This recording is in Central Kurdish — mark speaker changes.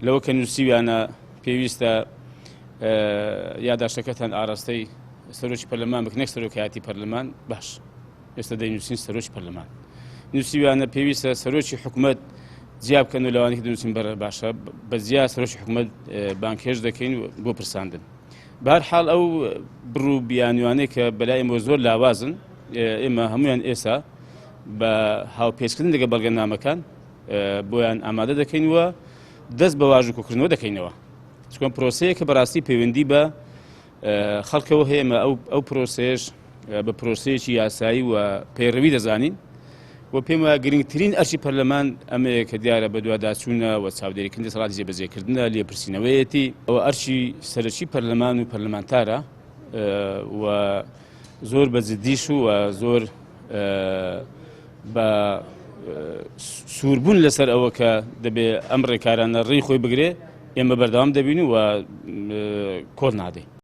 Speaker 1: لەوە کە نووسیویانە پێویستە یاداشتەکەتان ئاراستەی سەرۆکی پەرلەمان بکەن، نەک سەرۆکایەتی پەرلەمان. باش، ئێستا دەینووسین سەرۆکی پەرلەمان. نووسیویانە پێویستە سەرۆکی حکوومەت جیا بکەن و لەوانەی کە دەنووسین باشە بە جیا سەرۆکی حکوومەت بانکێش دەکەین بۆ پرساندن. بەهەرحاڵ ئەو بڕوو بیانوانەی کە بەلای ئێمە زۆر لاوازن، ئێمە هەمویان ئێستا بە هاوپێچکردن لەگەڵ بەڵگەنامەکان بۆیان ئامادە دەکەینەوە، دەست بە واژ و کۆکردنەوە دەکەینەوە. چکۆن پرۆسەیە کە بەڕاستی پەیوەندی بە خەڵکەوە هەیە، ئەو پرۆسەیەش بە پرۆسەیەکی یاسایی و پەیڕەوی دەزانین و پێم وایە گرنگترین ئەرچی پەرلەمان ئەمەیە کە دیارە بە دوواداچوونە و چاودێریکردنی دەسەڵاتی جێبەجێکردنە، لێپرسینەوەیەتی ئەوە ئەرچی سەرەکی پەرلەمان و پەرلەمانتارە و زۆر بەجددیش و زۆر بە سووربوون لەسەر ئەوە کە دەبێ ئەم ڕێکارانە ڕێی خۆی بگرێ، ئێمە بەردەوام دەبین و کۆڵ نادەین.